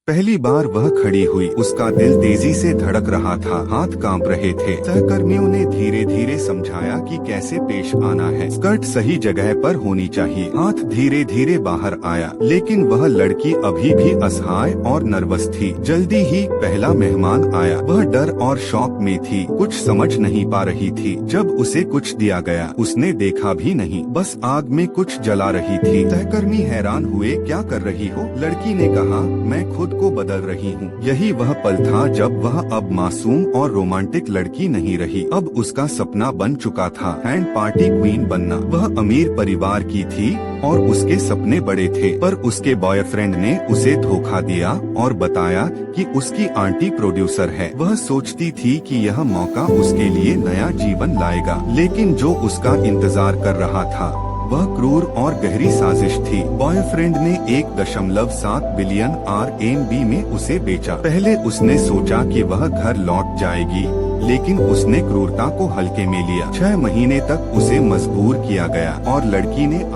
पहली बार वह खड़ी हुई, उसका दिल तेजी से धड़क रहा था, हाथ कांप रहे थे। सहकर्मियों ने धीरे धीरे समझाया कि कैसे पेश आना है। स्कर्ट सही जगह पर होनी चाहिए। हाथ धीरे धीरे बाहर आया, लेकिन वह लड़की अभी भी असहाय और नर्वस थी। जल्दी ही पहला मेहमान आया। वह डर और शौक में थी, कुछ समझ नहीं पा रही थी। जब उसे कुछ दिया गया, उसने देखा भी नहीं, बस आग में कुछ जला रही थी। सहकर्मी हैरान हुए, क्या कर रही हो? लड़की ने कहा, मैं खुद को बदल रही हूँ। यही वह पल था जब वह अब मासूम और रोमांटिक लड़की नहीं रही। अब उसका सपना बन चुका था, हैंड पार्टी क्वीन बनना। वह अमीर परिवार की थी और उसके सपने बड़े थे, पर उसके बॉयफ्रेंड ने उसे धोखा दिया और बताया कि उसकी आंटी प्रोड्यूसर है। वह सोचती थी कि यह मौका उसके लिए नया जीवन लाएगा, लेकिन जो उसका इंतजार कर रहा था वह क्रूर और गहरी साजिश थी। बॉयफ्रेंड ने 1.7 बिलियन RMB में उसे बेचा। पहले उसने सोचा कि वह घर लौट जाएगी, लेकिन उसने क्रूरता को हल्के में लिया। 6 महीने तक उसे मजबूर किया गया और लड़की ने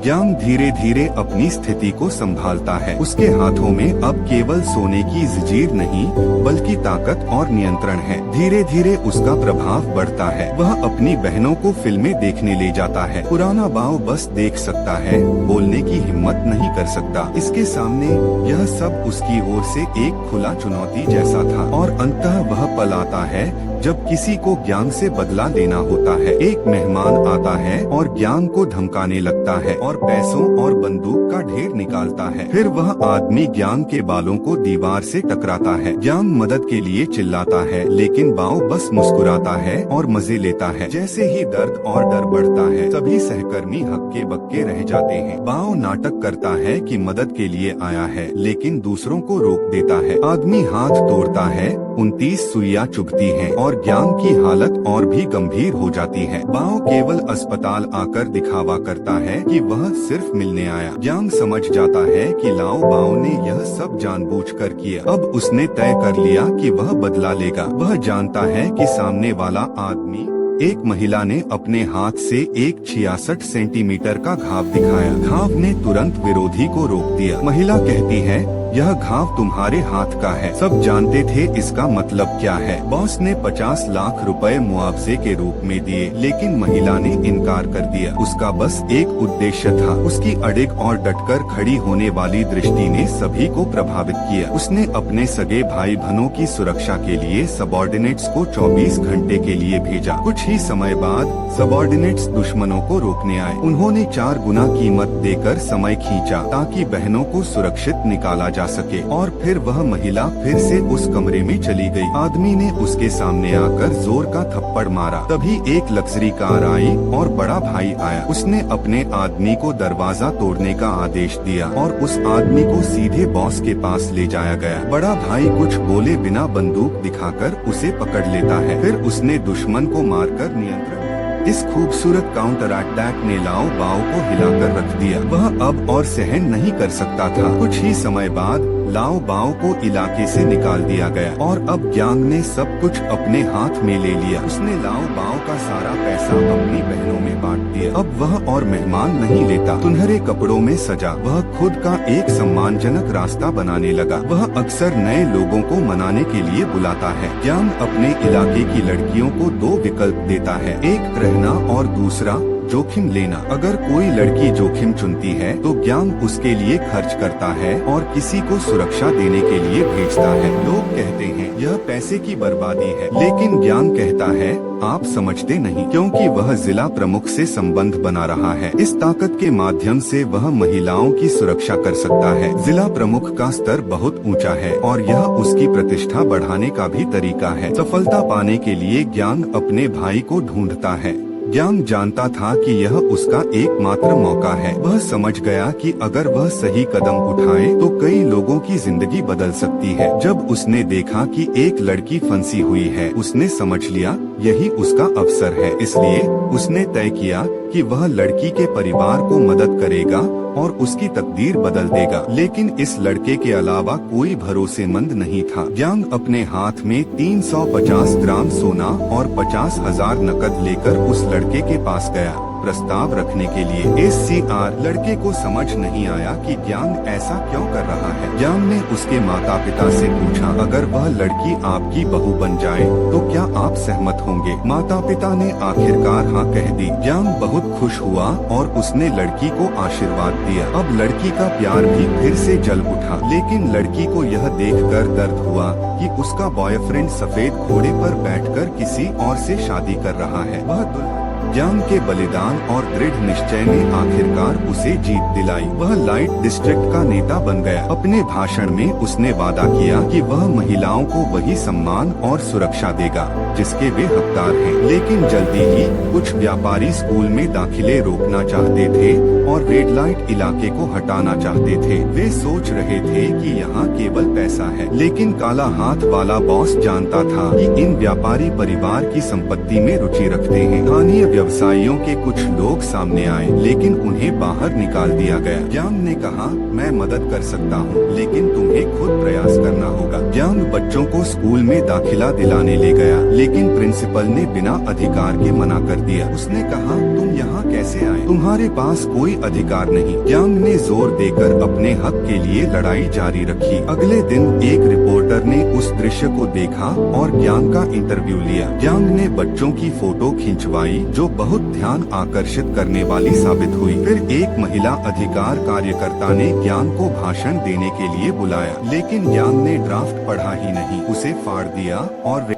यांग धीरे धीरे अपनी स्थिति को संभालता है। उसके हाथों में अब केवल सोने की जंजीर नहीं, बल्कि ताकत और नियंत्रण है। धीरे धीरे उसका प्रभाव बढ़ता है। वह अपनी बहनों को फिल्में देखने ले जाता है। पुराना बाव बस देख सकता है, बोलने की हिम्मत नहीं कर सकता। इसके सामने यह सब उसकी ओर से एक खुला चुनौती जैसा था। और अंततः वह पल आता है जब किसी को ज्ञान से बदला लेना होता है। एक मेहमान आता है और ज्ञान को धमकाने लगता है और पैसों और बंदूक का ढेर निकालता है। फिर वह आदमी ज्ञान के बालों को दीवार से टकराता है। ज्ञान मदद के लिए चिल्लाता है, लेकिन बाव बस मुस्कुराता है और मजे लेता है। जैसे ही दर्द और डर बढ़ता है, सभी सहकर्मी हक्के बक्के रह जाते हैं। बाव नाटक करता है कि मदद के लिए आया है, लेकिन दूसरों को रोक देता है। आदमी हाथ तोड़ता है, 29 सुइयां चुभती हैं और ज्ञान की हालत और भी गंभीर हो जाती है। बाव केवल अस्पताल आकर दिखावा करता है कि वह सिर्फ मिलने आया। ज्ञान समझ जाता है कि लाओ बाव ने यह सब जानबूझकर किया। अब उसने तय कर लिया कि वह बदला लेगा। वह जानता है कि सामने वाला आदमी, एक महिला ने अपने हाथ से एक 66 सेंटीमीटर का घाव दिखाया। घाव ने तुरंत विरोधी को रोक दिया। महिला कहती है, यह घाव तुम्हारे हाथ का है। सब जानते थे इसका मतलब क्या है। बॉस ने 50 लाख रुपए मुआवजे के रूप में दिए, लेकिन महिला ने इनकार कर दिया। उसका बस एक उद्देश्य था। उसकी अडिग और डटकर खड़ी होने वाली दृष्टि ने सभी को प्रभावित किया। उसने अपने सगे भाई बहनों की सुरक्षा के लिए सबॉर्डिनेट्स को 24 घंटे के लिए भेजा। कुछ ही समय बाद सबॉर्डिनेट्स दुश्मनों को रोकने आए। उन्होंने 4 गुना कीमत देकर समय खींचा ताकि बहनों को सुरक्षित निकाला जा सके। और फिर वह महिला फिर से उस कमरे में चली गई। आदमी ने उसके सामने आकर जोर का थप्पड़ मारा। तभी एक लग्जरी कार आई और बड़ा भाई आया। उसने अपने आदमी को दरवाजा तोड़ने का आदेश दिया और उस आदमी को सीधे बॉस के पास ले जाया गया। बड़ा भाई कुछ बोले बिना बंदूक दिखाकर उसे पकड़ लेता है। फिर उसने दुश्मन को मारकर नियंत्रण। इस खूबसूरत काउंटर अटैक ने लाओ बाव को हिलाकर रख दिया। वह अब और सहन नहीं कर सकता था। कुछ ही समय बाद लाओ बाव को इलाके से निकाल दिया गया और अब ज्ञान ने सब कुछ अपने हाथ में ले लिया। उसने लाओ बाव का सारा पैसा अपनी बहनों में बांट दिया। अब वह और मेहमान नहीं लेता। सुनहरे कपड़ों में सजा वह खुद का एक सम्मानजनक रास्ता बनाने लगा। वह अक्सर नए लोगों को मनाने के लिए बुलाता है। ज्ञान अपने इलाके की लड़कियों को 2 विकल्प देता है, एक रहना और दूसरा जोखिम लेना। अगर कोई लड़की जोखिम चुनती है तो ज्ञान उसके लिए खर्च करता है और किसी को सुरक्षा देने के लिए भेजता है। लोग कहते हैं यह पैसे की बर्बादी है, लेकिन ज्ञान कहता है आप समझते नहीं, क्योंकि वह जिला प्रमुख से संबंध बना रहा है। इस ताकत के माध्यम से वह महिलाओं की सुरक्षा कर सकता है। जिला प्रमुख का स्तर बहुत ऊंचा है और यह उसकी प्रतिष्ठा बढ़ाने का भी तरीका है। सफलता पाने के लिए ज्ञान अपने भाई को ढूंढता है। ज्ञान जानता था कि यह उसका एकमात्र मौका है। वह समझ गया कि अगर वह सही कदम उठाए तो कई लोगों की जिंदगी बदल सकती है। जब उसने देखा कि एक लड़की फंसी हुई है, उसने समझ लिया यही उसका अवसर है। इसलिए उसने तय किया कि वह लड़की के परिवार को मदद करेगा और उसकी तकदीर बदल देगा। लेकिन इस लड़के के अलावा कोई भरोसेमंद नहीं था। ज्ञान अपने हाथ में 350 ग्राम सोना और 50,000 नकद लेकर उस लड़के के पास गया। प्रस्ताव रखने के लिए। SCR लड़के को समझ नहीं आया कि ज्ञांग ऐसा क्यों कर रहा है। ज्ञांग ने उसके माता पिता से पूछा, अगर वह लड़की आपकी बहू बन जाए तो क्या आप सहमत होंगे? माता पिता ने आखिरकार हाँ कह दी। ज्ञांग बहुत खुश हुआ और उसने लड़की को आशीर्वाद दिया। अब लड़की का प्यार भी फिर से जल उठा, लेकिन लड़की को यह देखकर दर्द हुआ कि उसका बॉयफ्रेंड सफेद घोड़े पर बैठकर किसी और से शादी कर रहा है। वह ज्ञांग के बलिदान और दृढ़ निश्चय ने आखिरकार उसे जीत दिलाई। वह लाइट डिस्ट्रिक्ट का नेता बन गया। अपने भाषण में उसने वादा किया कि वह महिलाओं को वही सम्मान और सुरक्षा देगा जिसके वे हकदार हैं। लेकिन जल्दी ही कुछ व्यापारी स्कूल में दाखिले रोकना चाहते थे और रेड लाइट इलाके को हटाना चाहते थे। वे सोच रहे थे कि यहाँ केवल पैसा है, लेकिन काला हाथ वाला बॉस जानता था कि इन व्यापारी परिवार की संपत्ति में रुचि रखते हैं। स्थानीय व्यवसायियों के कुछ लोग सामने आए, लेकिन उन्हें बाहर निकाल दिया गया। ज्ञांग ने कहा, मैं मदद कर सकता हूँ, लेकिन तुम्हें खुद प्रयास करना होगा। ज्ञांग बच्चों को स्कूल में दाखिला दिलाने ले गया, लेकिन प्रिंसिपल ने बिना अधिकार के मना कर दिया। उसने कहा, तुम यहाँ कैसे आए? तुम्हारे पास कोई अधिकार नहीं। ज्ञांग ने जोर देकर अपने हक के लिए लड़ाई जारी रखी। अगले दिन एक रिपोर्टर ने उस दृश्य को देखा और ज्ञांग का इंटरव्यू लिया। ज्ञांग ने बच्चों की फोटो खिंचवाई जो बहुत ध्यान आकर्षित करने वाली साबित हुई। फिर एक महिला अधिकार कार्यकर्ता ने ज्ञांग को भाषण देने के लिए बुलाया, लेकिन ज्ञांग ने ड्राफ्ट पढ़ा ही नहीं, उसे फाड़ दिया और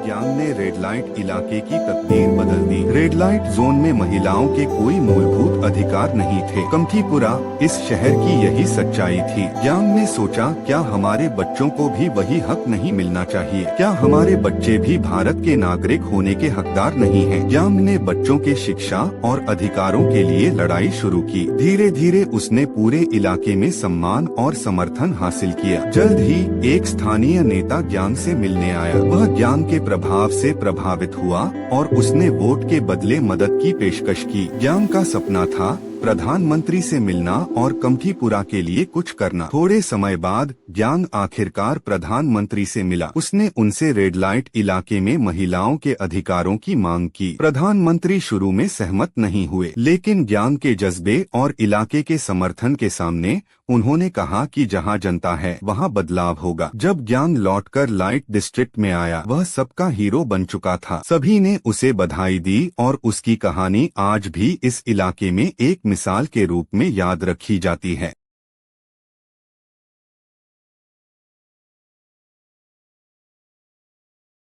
ज्ञांग ने रेड लाइट इलाके की तकदीर बदल दी। रेड लाइट जोन में महिलाओं के कोई मूलभूत अधिकार नहीं थे। कमठीपुरा इस शहर की यही सच्चाई थी। ज्ञांग ने सोचा, क्या हमारे बच्चों को भी वही हक नहीं मिलना चाहिए? क्या हमारे बच्चे भी भारत के नागरिक होने के हकदार नहीं हैं? ज्ञांग ने बच्चों के शिक्षा और अधिकारों के लिए लड़ाई शुरू की। धीरे धीरे उसने पूरे इलाके में सम्मान और समर्थन हासिल किया। जल्द ही एक स्थानीय नेता ज्ञांग से मिलने आया। वह ज्ञांग के प्रभाव से प्रभावित हुआ और उसने वोट के बदले मदद की पेशकश की। ज्ञांग का सपना था प्रधानमंत्री से मिलना और कमठीपुरा के लिए कुछ करना। थोड़े समय बाद ज्ञांग आखिरकार प्रधानमंत्री से मिला। उसने उनसे रेड लाइट इलाके में महिलाओं के अधिकारों की मांग की। प्रधानमंत्री शुरू में सहमत नहीं हुए, लेकिन ज्ञांग के जज्बे और इलाके के समर्थन के सामने उन्होंने कहा कि जहां जनता है वहां बदलाव होगा। जब ज्ञांग लौटकर लाइट डिस्ट्रिक्ट में आया, वह सबका हीरो बन चुका था। सभी ने उसे बधाई दी और उसकी कहानी आज भी इस इलाके में एक मिसाल के रूप में याद रखी जाती है।